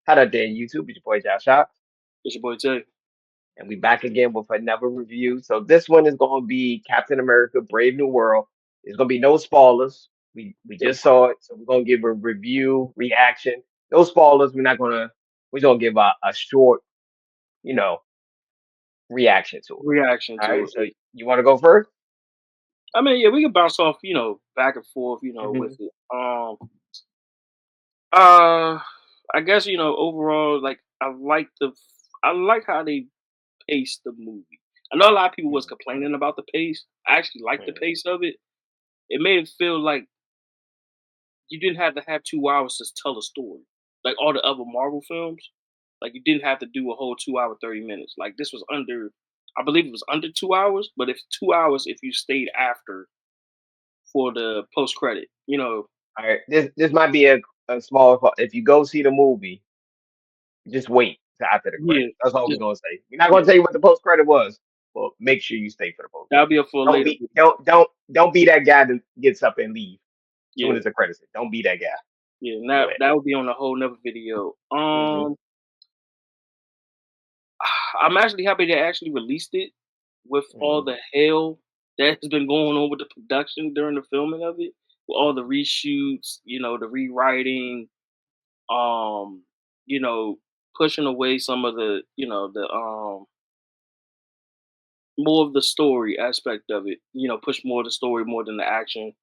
How that day YouTube? It's your boy Josh Shop, It's your boy Jay. and we back again with another review. So this one is going to be Captain America: Brave New World. There's going to be no spoilers. We Yep. just saw it, so we're going to give a review reaction. No spoilers. We're not gonna. We're gonna give a short, you know, reaction to it. Reaction All right. to So it. you want to go first? I mean, yeah, we can bounce off, back and forth, with Hmm. it. Uh, I guess overall, like I like how they paced the movie. I know a lot of people was complaining about the pace. I actually like the pace of it. It made it feel like you didn't have to have 2 hours to tell a story, like all the other Marvel films. Like you didn't have to do a whole 2 hour 30 minutes. Like this was under, I believe it was under 2 hours. But if 2 hours, if you stayed after for the post credit, All right. This might be a small. If you go see the movie, just wait till after the credit. yeah, That's all we're just gonna say. We're not yeah, gonna tell you what the post credit was, but make sure you stay for the post that'll credit. be up for a Don't later be video. don't be that guy that gets up and leave as soon Yeah, as the credits hit. Don't be that guy. yeah, and Go that ahead. that would be on a whole nother video. Hmm. I'm actually happy they actually released it with all Hmm. the hell that has been going on with the production during the filming of it, with all the reshoots, the rewriting, um, you know, pushing away some of the more of the story aspect of it, push more of the story more than the action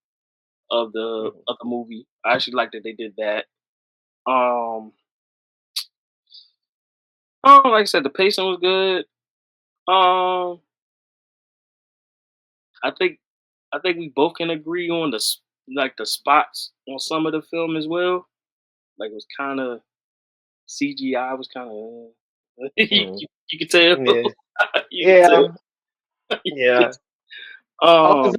of the movie. I actually like that they did that. Um like I said, the pacing was good. Um I think I think we both can agree on like the spots on some of the film as well. Like it was kind of CGI was kind of Hmm. you could tell Yeah. you could Yeah. tell. You could- Yeah. Also,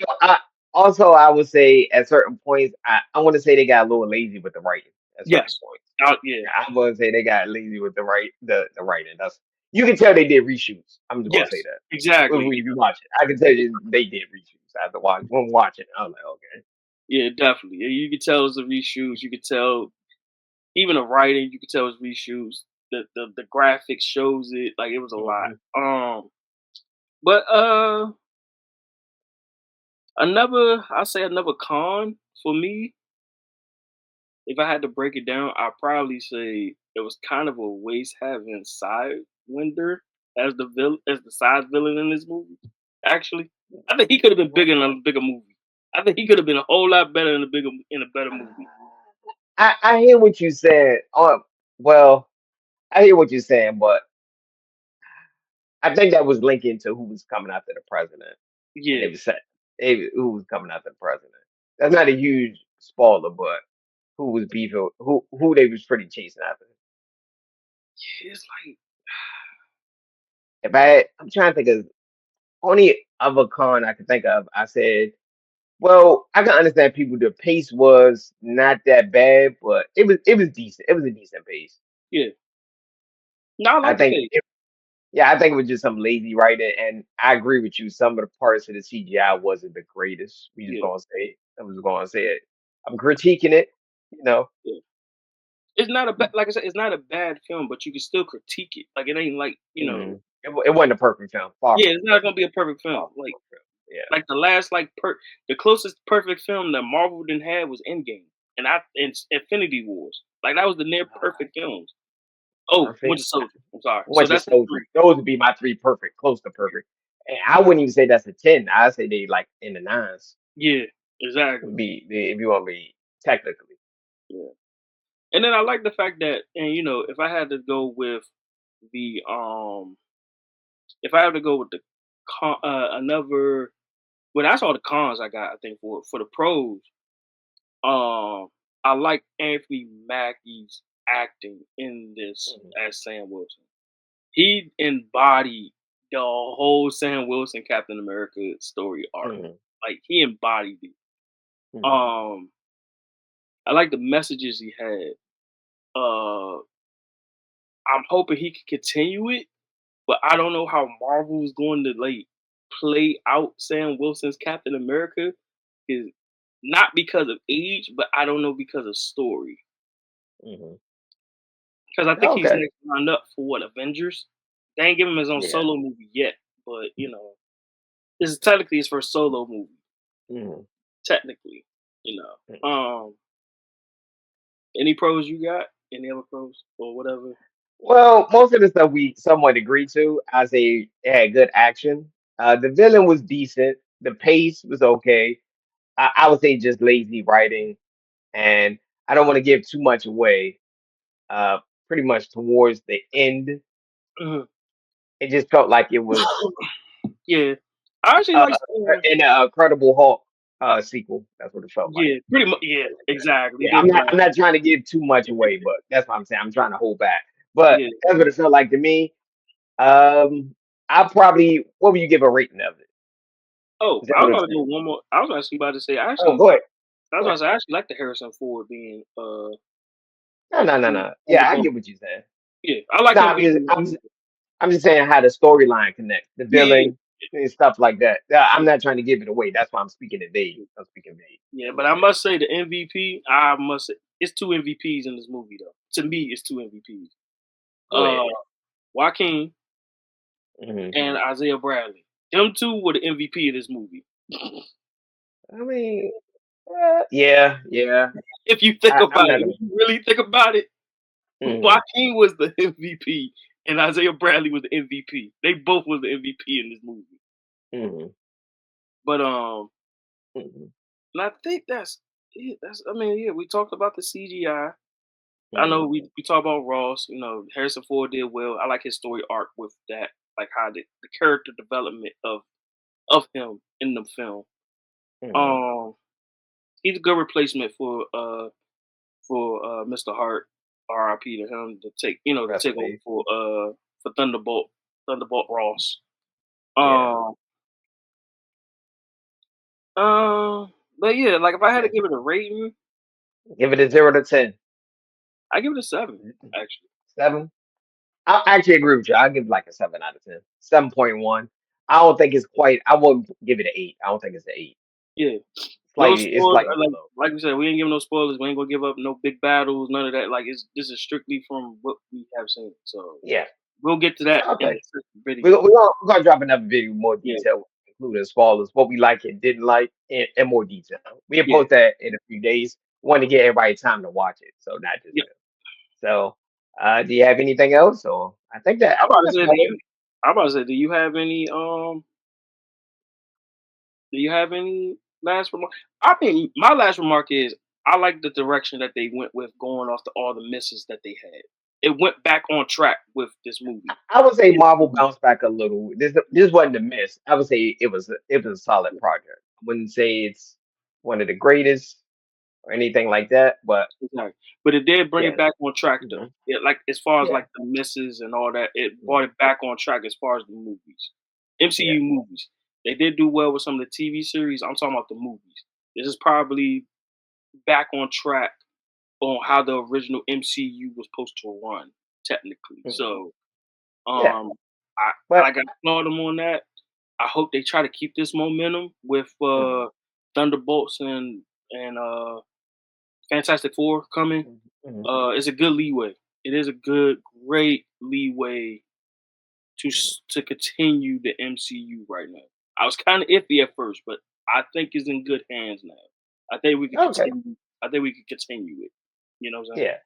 um I would say at certain points, I want to say they got a little lazy with the writing at certain yes, points. yeah, Yeah, I would say they got lazy with the writing. That's you can tell they did reshoots. I'm just gonna say yes, that. exactly. If you watch it, I can tell you they did reshoots. After when watching, I was like, okay. Yeah, definitely. Yeah, you could tell it's the reshoots. You could tell even the writing. You could tell it's reshoots. The graphics shows it. Like it was a lot. Hmm. But I say another con for me. If I had to break it down, I'd probably say it was kind of a waste having Sidewinder as the side villain in this movie. Actually, I think he could have been bigger in a bigger movie. I think he could have been a whole lot better in a better movie. I hear what you said. Well, I hear what you're saying, but I think that was linking to who was coming after the president, and Yeah, they was set. Who was coming after the president. That's not a huge spoiler, but who was beefing, who they was pretty chasing after. it's like I'm trying to think of only other con I can think of. I said, well, I can understand people. The pace was not that bad, but it was decent. It was a decent pace. yeah. No, I I like the think, page. yeah, I think it was just some lazy writing, and I agree with you. Some of the parts of the CGI wasn't the greatest. We just Yeah, gonna say it. I'm just gonna say it. I'm critiquing it. You know, yeah. It's not a like I said, it's not a bad film, but you can still critique it. Like it ain't like it wasn't a perfect film. Far yeah, from it's a not perfect. gonna be a perfect film. Far from a perfect film. Yeah. Like the last the closest perfect film that Marvel didn't have was Endgame and Infinity Wars. Like that was the near perfect films. Oh, Perfect. Winter Soldier. I'm sorry. So Winter that's the Soldier. three. Those would be my three perfect, close to perfect. And I wouldn't even say that's a 10. I'd say they like in the nines. Yeah, exactly. Would be if you want to be technically. Yeah. And then I like the fact that, and if I had to go with the if I had to go with the another, well, that's all the cons I got. I think for the pros, I like Anthony Mackie's acting in this Mhm. as Sam Wilson. He embodied the whole Sam Wilson Captain America story arc. Mhm. Like he embodied it. Mhm. Um, I like the messages he had. Uh, I'm hoping he can continue it, but I don't know how Marvel is going to like play out Sam Wilson's Captain America. Is not because of age, but I don't know because of story. Mhm. because I think he's Okay. next lined up for what Avengers. They ain't give him his own Yeah. solo movie yet, but this is technically his first solo movie. Mhm. Technically, any pros you got? Any other pros or whatever? Well, most of the stuff we somewhat agree to. I say it had good action. The villain was decent. The pace was okay. I would say just lazy writing, and I don't want to give too much away. Uh, Pretty much towards the end, Mhm. it just felt like it was Yeah, I actually uh, like. in a Incredible Hulk sequel. That's what it felt like. Yeah, pretty much. Yeah, exactly. Yeah, Did feel I'm like. not trying to give too much away, but that's what I'm saying. I'm trying to hold back. But Yeah. that's what it felt like to me. I probably what would you give a rating of it? Oh, I was Zero to about to ten. go one more. I was actually about to say. Oh, Actually, go ahead. I was Go about ahead. to say. I actually like the Harrison Ford being being No. Yeah, I Thunderbolt. get what you're saying. Yeah, I like No, him being. I'm just saying how the storyline connects, the Yeah, yeah, villain and stuff like that. Yeah, I'm not trying to give it away. That's why I'm speaking it vague. yeah. I'm speaking vague. Yeah, That's what but I'm I saying. must say the MVP. I must say it's two MVPs in this movie though. To me, it's two MVPs. Go Uh, ahead. Joaquin Hmm. and Isaiah Bradley. Them two were the MVP of this movie. I mean, yeah. If you think I'm about not it, gonna. if you really think about it, Hmm. Joaquin was the MVP and Isaiah Bradley was the MVP. They both was the MVP in this movie. Hmm. But Hmm. and I think that's it. That's I mean, yeah, we talked about the CGI. I Hmm. know we talked about Ross. Harrison Ford did well. I like his story arc with that, like how the character development of him in the film. Hmm. Um, he's a good replacement for Mr. Hart. R.I.P. to him to Rest take in over peace. for Thunderbolt Ross. Yeah. Um, but yeah, like if I had to Yeah. give it a rating, Give it a 0 to 10. I give it a 7. Actually, 7. I actually agree with you. I'll give like a 7 out of 10. 7.1. I don't think it's quite. I wouldn't give it an 8. I don't think it's an 8. yeah. No It's spoilers. slightly below. Like we said, we ain't giving no spoilers. We ain't gonna give up no big battles, none of that. Like this is strictly from what we have seen. So Yeah. we'll get to that in Okay. the second video. We're gonna drop another video with more Yeah, detail, including as far as what we like and didn't like, and more detail. We'll yeah, post that in a few days. Want to get everybody time to watch it, so not just yeah. me. So, do you have anything else? Or I'm I about think to that's say, about it. do you have any do you have any last remark? I mean, my last remark is I like the direction that they went with going off to all the misses that they had. It went back on track with this movie. I would say It- Marvel bounced back a little. This wasn't a miss. I would say it was a solid project. I wouldn't say it's one of the greatest or anything like that, but Exactly. But it did bring it yes. back on track Hmm. though. Like as far as Yeah. like the misses and all that, it Mhm. brought it back on track as far as the movies. Yeah. MCU movies. They did do well with some of the TV series. I'm talking about the movies. This is probably back on track on how the original MCU was supposed to run, technically. Mhm. So Yeah. um I But got to applaud them on that. I hope they try to keep this momentum with mhm. Thunderbolts and Fantastic Four coming. Mhm. Mhm. It's a good leeway. It is a great leeway to continue the MCU right now. I was kind of iffy at first, but I think it's in good hands now. I think we could Okay. continue. I think we could continue it. You know what I'm saying? Yeah.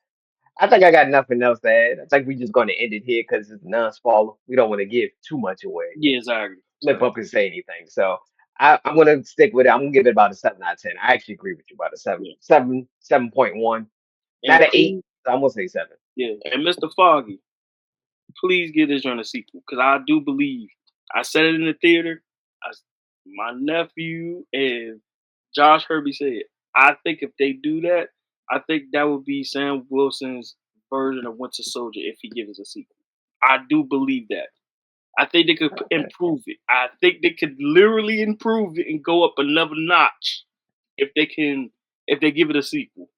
I think I got nothing else to add. I think we're just going to end it here because it's non-spoiler. We don't want to give too much away. Yeah, exactly. Slip Exactly. up and say anything. So I'm going to stick with it. I'm going to give it about a 7 out of 10. I actually agree with you about a Yeah. 7.1, not And an 8. please, So I'm going to say 7. yeah. And Mr. Foggy, please give this joint a sequel because I do believe I said it in the theater. I, my nephew and Josh Herbie said, I think if they do that, I think that would be Sam Wilson's version of Winter Soldier if he gives us a sequel. I do believe that. I think they could Okay. improve it. I think they could literally improve it and go up another notch if they give it a sequel.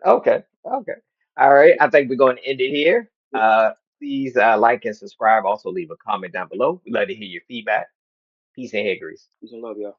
Okay. Okay. All right. I think we're going to end it here. Please like and subscribe. Also, leave a comment down below. We'd love to hear your feedback. Peace and hair grease. Peace and love, y'all.